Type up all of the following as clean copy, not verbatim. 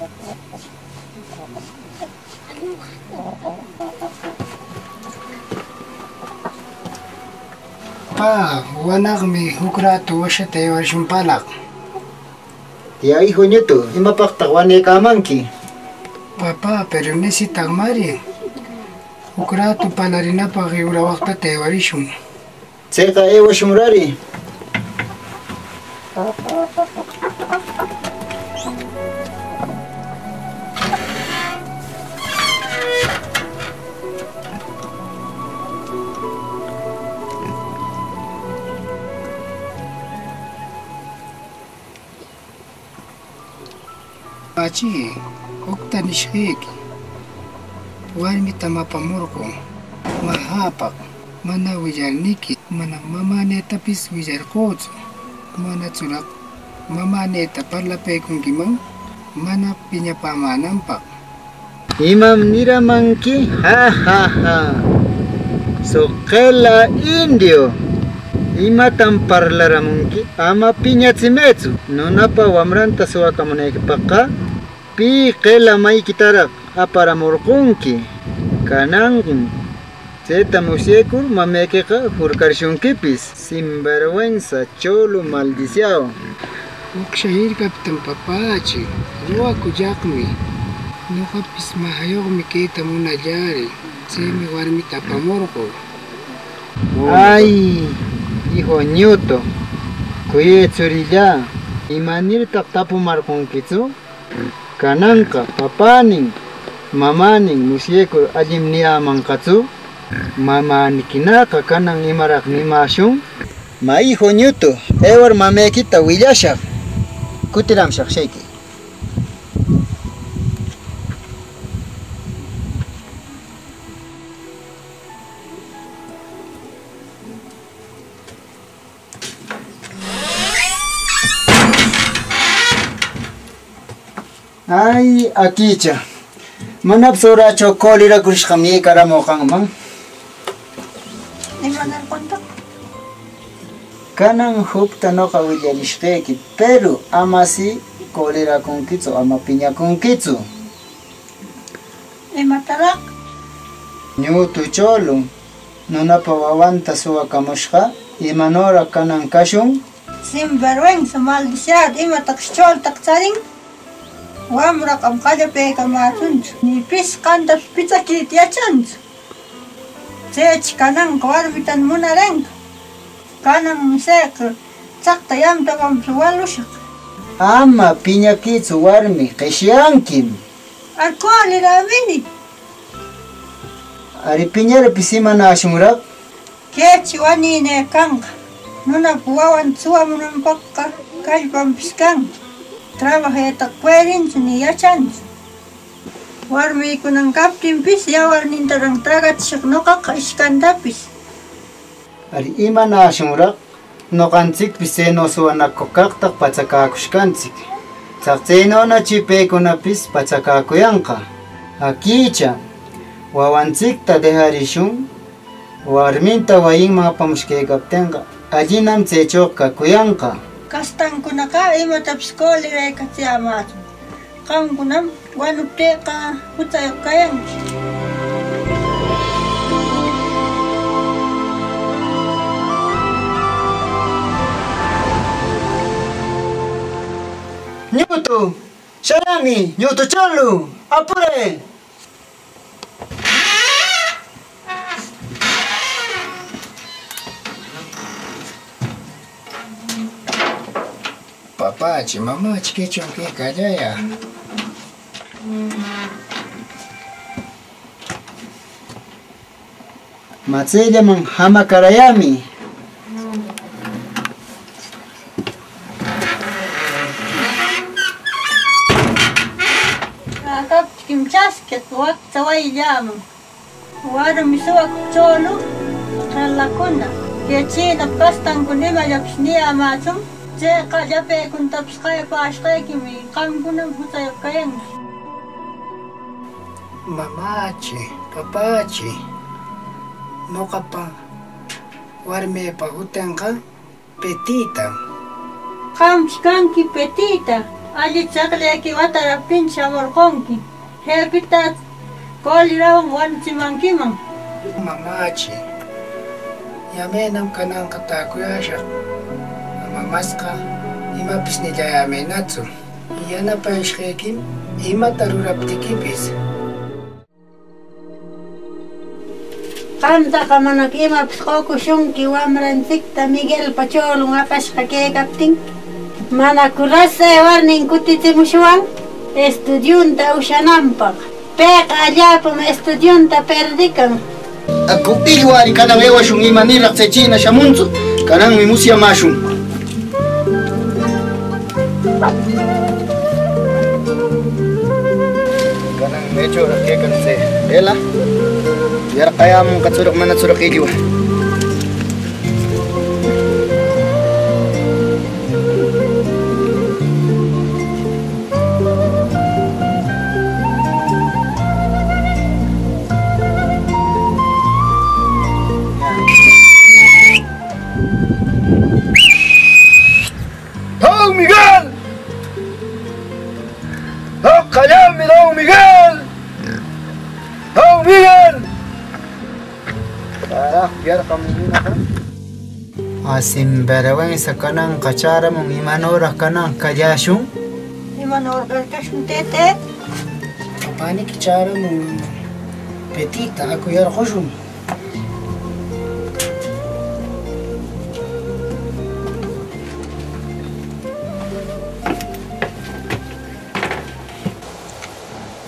Pa, wanaqmi huk rato washata aywarishunpalaq. Ya hijo nieto, imapaqtaq wanaykamanki? Papá, pero necesitan mari. Huk rato palarinapaq rawaqtata aywarishun. Chayqa aywashunrari. Pachi, hukta nishqiki. Warmita mapamurqun. Mahapaq, mana willarniki, mana mamanetapis willarquchu. Manachuraq mamaneta parlapaykunkiman, mana piñapamananpaq. Imam niramanki? Ha ha ha. Soqela indio. Imatan parlaramunki? Ama piñachimetsu. Nunapa wamranta suwakamunaykipaqqa pi qela maykitaraq aparamurqunki. Kanan chayta musyaykur mamaykiqa hurkarishunkipis. Sinvergüenza cholo maldiciao. Ukshahirkaptan papachi, ruwakuyaqmi. Nuqapis mahayuqmi kayta munallari. Chaymi warmita apamurqu. Ay, hijo ñuto, kuyay churilla, imanirtaq tapumarqunkichu? Kananqa papanin, mamanin musyaykur allim niyamanqachu? Mamanikinaqa kanan imaraq nimashun? Ma hijo ñuto, ewar mamaykita willashaq. Kutiramshaq shayki. Ay, akicha. Manap suracho kolira kurishqam karamuqanman. Imanarqunta? Kanan hukta noqa willarishqayki, pero amasi kolirakunkichu, ama piñakunkichu. Imataraq? Ñutu cholo, nunapa wawanta suwakamushqa, imanora kanan kashun? Sinvergüenza, maldiciado, imataq choltaq charin? Wamra qamqallapaykamachunchu, nipis qantapi pichakita yachanchu. Chaychi kananqa warmitan munaranqa. Kanan musayqa chaqta yamtaqam walushaq. Ama piñakichu warmi, qishyankim. Alcoholiramini. Ari piñarapis imana ashunraq? Kaychi wanine kanqa. Nunapa wawan suwamunanpaqqa kallpanpis kanqa. Trabajaytaq puedinchu ni yachanchu. Warmiykunan kaptinpis yawarnintaraq tragachishaq nuqaqa ishkantapis. Ari imana ashunraq? Nuqanchikpis chaynu suwanakuq kaqtaq pachakakushkanchik. Chaqchaynunachi paykunapis pachakakuyanqa. Akicha, wawanchikta dejarishun, warminta wayinman apamushkaykaptinqa allinam chaychuq kakuyanqa. Kastankunaqa imatapis koliraykachiyamachun. Qamkunam wanuptiyqa hutayuq kayanki. Ñutu, sharami, ñutu cholu, apure. Papachi, mamachi, kechon que callaya. Matsellaman hamakarayami. Kimchasket wakta wayllaman. Warmi suwaq cholu qhillakuna. Kaychina kastankuna imallapas niyamachun. Chayqa llapaykuntapas qaypashqaykimi qamkunam hutayuq kayanki. Mamachi, papachi, nuqapa warmipa hutanqa Petita. Qamchi kanki Petita. Ali chakli watara pincha morkonki. Hepita kolirawan wanchimankiman. Mamachi. Yamenam kanang katakuyasha. Mamaska. Imapis nidayamenatsu. Iyana pa ishkekim. Ima taruraptikipis. Kanta ka manak imapis kokushunki wamransikta Miguel Pacholung apashka kekaptin. Manakurase warning kutitimushuan. Estudiunta ushanampak. Peka allapam estudiunta perdikan. Aku iluari kanang ewa shung imanira tsechina shamunzu. Kanang mimusia mashung. Kanang mecho rakekan se. Ela. Biar kaya mong katsurak mana tsurak iliwa. Don Miguel! Don Callame, Don Miguel! Don Miguel! Biar kamu kan? Asim berawang sa kanang kacara mong imanora kanang kajashung. Imanor kashun tete. Kapani kichara mo petita ako yar koshum.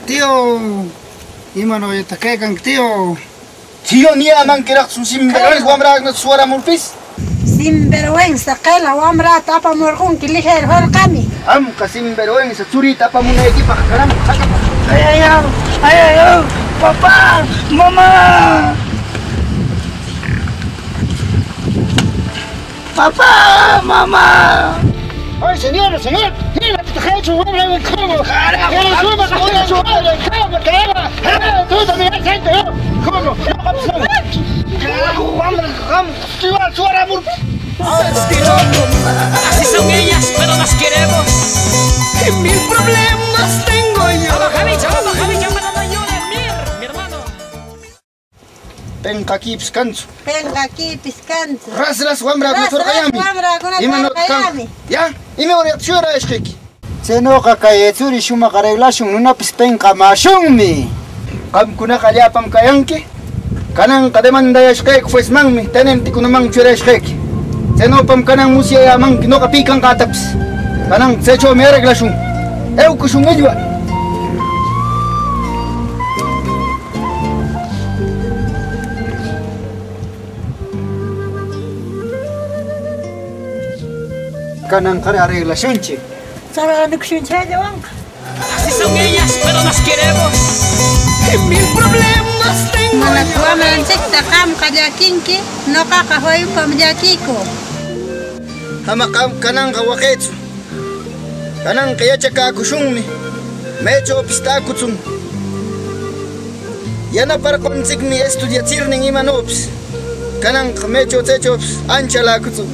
Tío, imano yatakekan tío. Tío ni amang kirak susim berawang wamrag na suara mulpis. Sinvergüenza, kela wamra tapa morgun kiliher hol kami. Am kasim berawang sa suri tapa mo na ekipa kanang sakap. Ayaw, papá, mamá. Papá, mamá. Ay, señor, mira, te he hecho un hombre como. Carajo, tú también has hecho, ¿cómo? Carajo, Así son ellas, pero las queremos. Y mil problemas tengo yo. Vamos, Javi, para no llorar, mi hermano. Penka kips kansu. Venga aquí piscanto. Ras wamrag na turkayami. Imanot kan. Ya, ime ori tsura eshkiki. Seno kakaye tsuri shuma kareglashung nuna pispenka mashungmi. Kam kuna kalyapam kayanki. Kanang kademanda yashkek pues mangmi tanem tikunamang tsura eshkeki. Seno pam kanang musya yamang kino kapikang kataps. Kanang secho mereglashung. Eu kushung ejwa. Kanang kare arreglación che. Sara nukshincha jawang. Así son ellas, pero las queremos. Y mil problemas tengo Manakwa yo. mansikta kam kajakinki no kakahoy pamjakiko. Hamakam kanang kawaketsu. Kanang kaya chaka kushungmi. Mecho pistakutsum. Yana para konsigmi estudiatir ning imanops. Kanang mecho techops anchala kutsum.